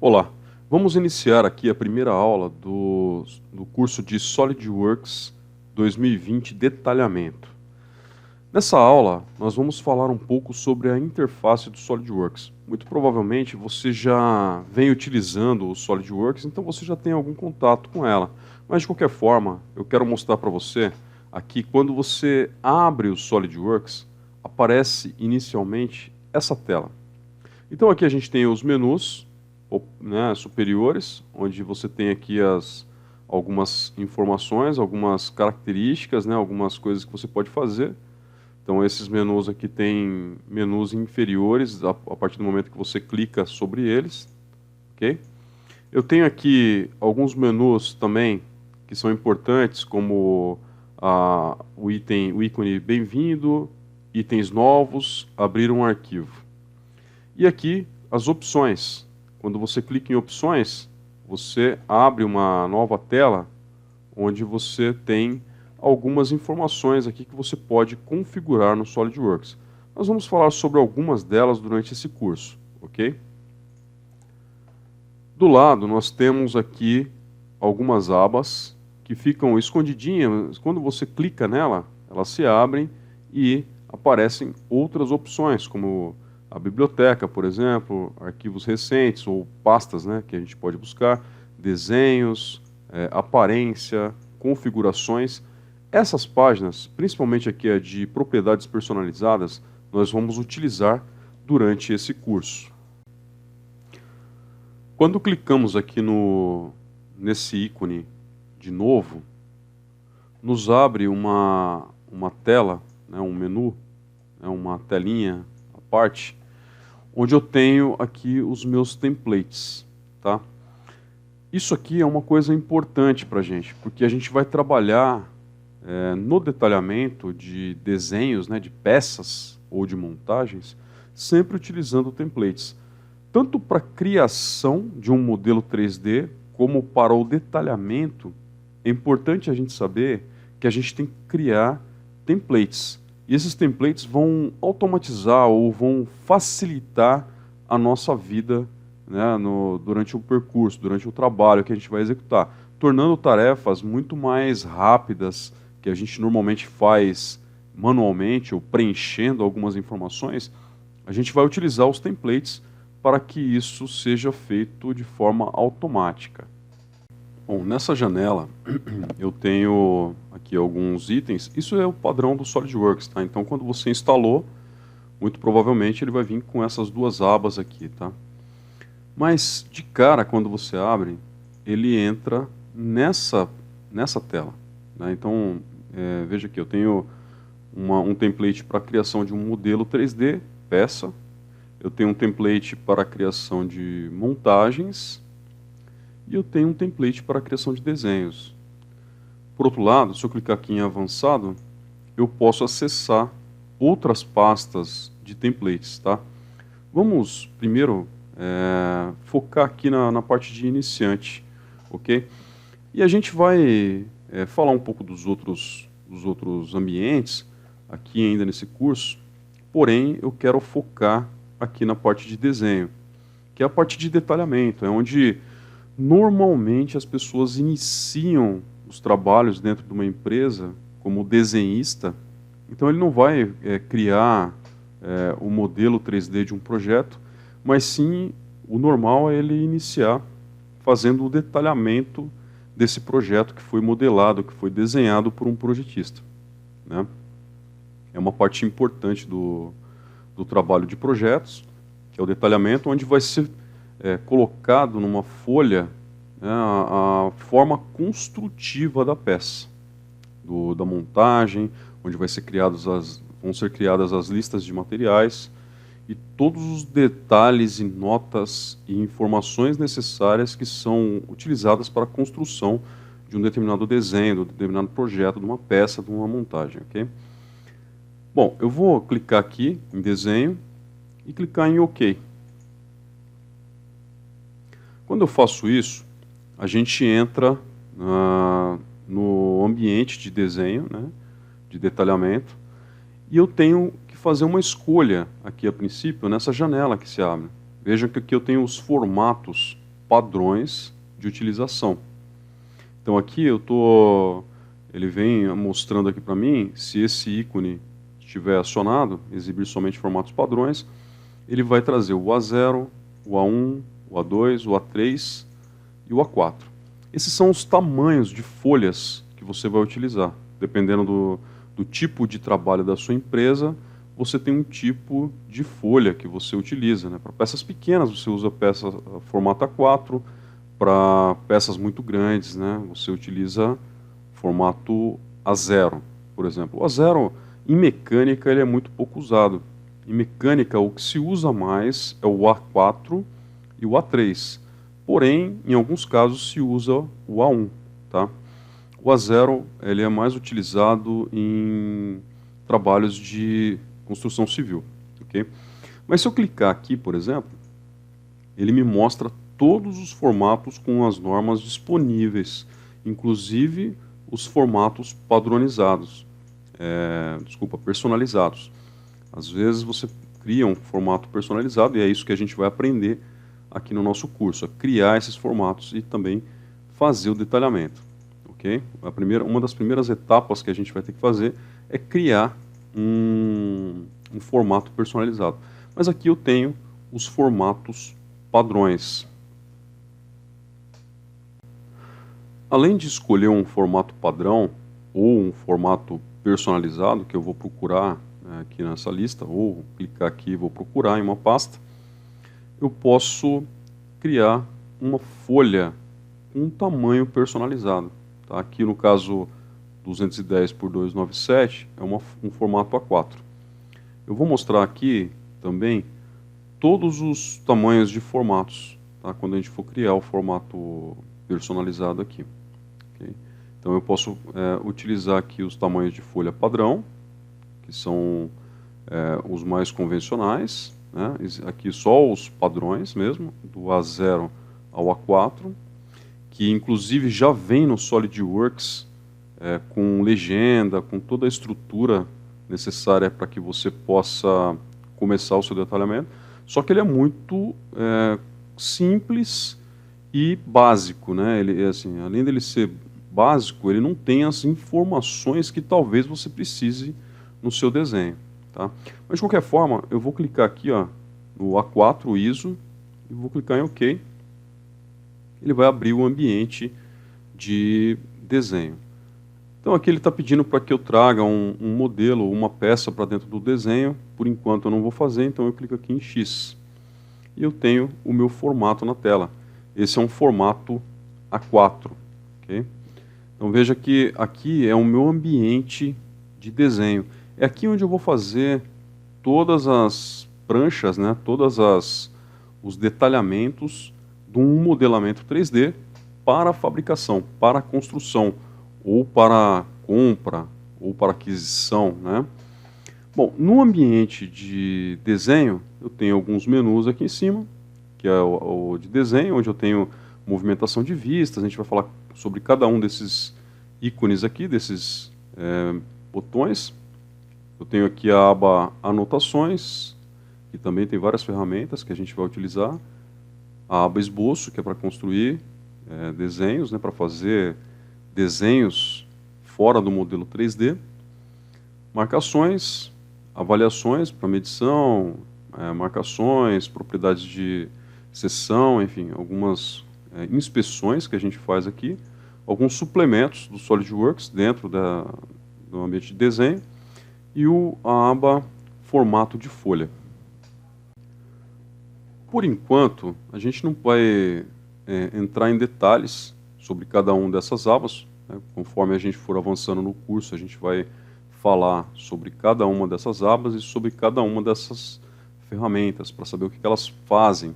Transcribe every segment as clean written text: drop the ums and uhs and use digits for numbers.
Olá, vamos iniciar aqui a primeira aula do curso de SolidWorks 2020 Detalhamento. Nessa aula, nós vamos falar um pouco sobre a interface do SolidWorks. Muito provavelmente você já vem utilizando o SolidWorks, então você já tem algum contato com ela. Mas de qualquer forma, eu quero mostrar para você aqui, quando você abre o SolidWorks, aparece inicialmente essa tela. Então aqui a gente tem os menus, né, superiores, onde você tem aqui algumas informações, algumas características, né, algumas coisas que você pode fazer. Então esses menus aqui têm menus inferiores a partir do momento que você clica sobre eles, ok? Eu tenho aqui alguns menus também que são importantes, como o ícone bem-vindo, itens novos, abrir um arquivo. E aqui as opções. Quando você clica em opções, você abre uma nova tela onde você tem algumas informações aqui que você pode configurar no SolidWorks. Nós vamos falar sobre algumas delas durante esse curso, ok? Do lado nós temos aqui algumas abas que ficam escondidinhas. Quando você clica nela, elas se abrem e aparecem outras opções, como a biblioteca, por exemplo, arquivos recentes ou pastas, né, que a gente pode buscar, desenhos, aparência, configurações. Essas páginas, principalmente aqui a de propriedades personalizadas, nós vamos utilizar durante esse curso. Quando clicamos aqui nesse ícone de novo, nos abre uma tela, né, um menu, né, uma telinha à parte, onde eu tenho aqui os meus templates, tá? Isso aqui é uma coisa importante para a gente, porque a gente vai trabalhar no detalhamento de desenhos, né, de peças ou de montagens, sempre utilizando templates, tanto para a criação de um modelo 3D, como para o detalhamento. É importante a gente saber que a gente tem que criar templates. E esses templates vão automatizar ou vão facilitar a nossa vida, né, durante o percurso, durante o trabalho que a gente vai executar, tornando tarefas muito mais rápidas, que a gente normalmente faz manualmente ou preenchendo algumas informações. A gente vai utilizar os templates para que isso seja feito de forma automática. Bom, nessa janela eu tenho aqui alguns itens. Isso é o padrão do SolidWorks, tá? Então quando você instalou, muito provavelmente ele vai vir com essas duas abas aqui, tá? Mas de cara, quando você abre, ele entra nessa tela, né? Então veja aqui, eu tenho um template para a criação de um modelo 3D, peça. Eu tenho um template para a criação de montagens. E eu tenho um template para a criação de desenhos. Por outro lado, se eu clicar aqui em avançado, eu posso acessar outras pastas de templates, tá? Vamos primeiro focar aqui na parte de iniciante, ok? E a gente vai falar um pouco dos outros ambientes aqui ainda nesse curso, porém eu quero focar aqui na parte de desenho, que é a parte de detalhamento, é onde normalmente as pessoas iniciam os trabalhos dentro de uma empresa como desenhista. Então ele não vai criar o modelo 3D de um projeto, mas sim o normal é ele iniciar fazendo o detalhamento desse projeto que foi modelado, que foi desenhado por um projetista, né? É uma parte importante do trabalho de projetos, que é o detalhamento, onde vai ser colocado numa folha, né, a forma construtiva da peça, da montagem, onde vão ser criadas as listas de materiais e todos os detalhes e notas e informações necessárias que são utilizadas para a construção de um determinado desenho, de um determinado projeto, de uma peça, de uma montagem, ok? Bom, eu vou clicar aqui em desenho e clicar em OK. Quando eu faço isso, a gente entra no ambiente de desenho, né, de detalhamento, e eu tenho que fazer uma escolha aqui a princípio nessa janela que se abre. Vejam que aqui eu tenho os formatos padrões de utilização. Então aqui ele vem mostrando aqui para mim, se esse ícone estiver acionado, exibir somente formatos padrões, ele vai trazer o A0, o A1, o A2, o A3 e o A4. Esses são os tamanhos de folhas que você vai utilizar. Dependendo do tipo de trabalho da sua empresa, você tem um tipo de folha que você utiliza, né? Para peças pequenas, você usa formato A4. Para peças muito grandes, né, você utiliza formato A0, por exemplo. O A0, em mecânica, ele é muito pouco usado. Em mecânica, o que se usa mais é o A4 e o A3. Porém, em alguns casos, se usa o A1. Tá? O A0 ele é mais utilizado em trabalhos de construção civil. Okay? Mas se eu clicar aqui, por exemplo, ele me mostra todos os formatos com as normas disponíveis, inclusive os formatos padronizados, personalizados. Às vezes você cria um formato personalizado e é isso que a gente vai aprender aqui no nosso curso, a criar esses formatos e também fazer o detalhamento. Okay? Uma das primeiras etapas que a gente vai ter que fazer é criar um formato personalizado. Mas aqui eu tenho os formatos padrões. Além de escolher um formato padrão ou um formato personalizado, que eu vou procurar aqui nessa lista, ou clicar aqui e vou procurar em uma pasta, eu posso criar uma folha com um tamanho personalizado. Tá? Aqui no caso 210 por 297 é um formato A4. Eu vou mostrar aqui também todos os tamanhos de formatos, tá? Quando a gente for criar o formato personalizado aqui. Okay? Então eu posso utilizar aqui os tamanhos de folha padrão, que são os mais convencionais, né? Aqui só os padrões mesmo, do A0 ao A4, que inclusive já vem no SolidWorks com legenda, com toda a estrutura necessária para que você possa começar o seu detalhamento. Só que ele é muito simples e básico, né? Ele, assim, além dele ser básico, ele não tem as informações que talvez você precise no seu desenho, tá? Mas de qualquer forma, eu vou clicar aqui, ó, no A4 ISO e vou clicar em OK. Ele vai abrir o ambiente de desenho. Então aqui ele está pedindo para que eu traga um modelo, uma peça para dentro do desenho. Por enquanto eu não vou fazer, então eu clico aqui em X. E eu tenho o meu formato na tela. Esse é um formato A4. Okay? Então veja que aqui é o meu ambiente de desenho. É aqui onde eu vou fazer todas as pranchas, né, os detalhamentos de um modelamento 3D para a fabricação, para a construção, ou para compra, ou para aquisição, né? Bom, no ambiente de desenho, eu tenho alguns menus aqui em cima, que é o de desenho, onde eu tenho movimentação de vistas. A gente vai falar sobre cada um desses ícones aqui, desses botões. Eu tenho aqui a aba Anotações, que também tem várias ferramentas que a gente vai utilizar. A aba Esboço, que é para construir desenhos, né, para fazer desenhos fora do modelo 3D. Marcações, avaliações para medição, marcações, propriedades de seção, enfim, algumas inspeções que a gente faz aqui, alguns suplementos do SolidWorks dentro do ambiente de desenho e a aba Formato de folha. Por enquanto, a gente não vai entrar em detalhes sobre cada uma dessas abas, né? Conforme a gente for avançando no curso, a gente vai falar sobre cada uma dessas abas e sobre cada uma dessas ferramentas, para saber o que elas fazem,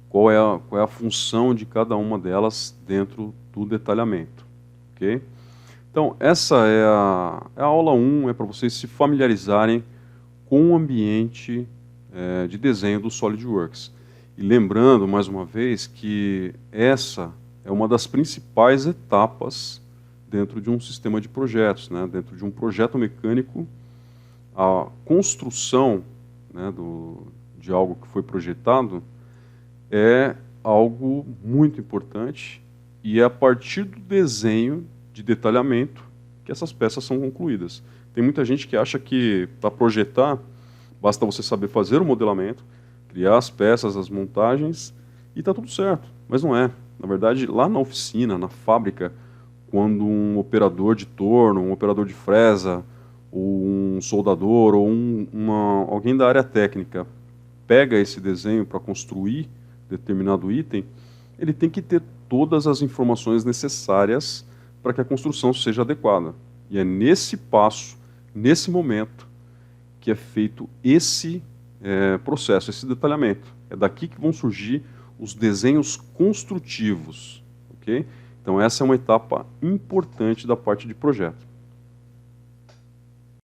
qual é a função de cada uma delas dentro do detalhamento. Okay? Então, essa é a aula 1, é para vocês se familiarizarem com o ambiente de desenho do SolidWorks. E lembrando, mais uma vez, que essa é uma das principais etapas dentro de um sistema de projetos, né? Dentro de um projeto mecânico, a construção, né, de algo que foi projetado é algo muito importante e é a partir do desenho de detalhamento que essas peças são concluídas. Tem muita gente que acha que para projetar basta você saber fazer o modelamento, criar as peças, as montagens e está tudo certo, mas não é. Na verdade, lá na oficina, na fábrica, quando um operador de torno, um operador de fresa, ou um soldador, ou alguém da área técnica pega esse desenho para construir determinado item, ele tem que ter todas as informações necessárias para que a construção seja adequada. E é nesse passo, nesse momento, que é feito esse processo, esse detalhamento. É daqui que vão surgir os desenhos construtivos, ok? Então essa é uma etapa importante da parte de projeto.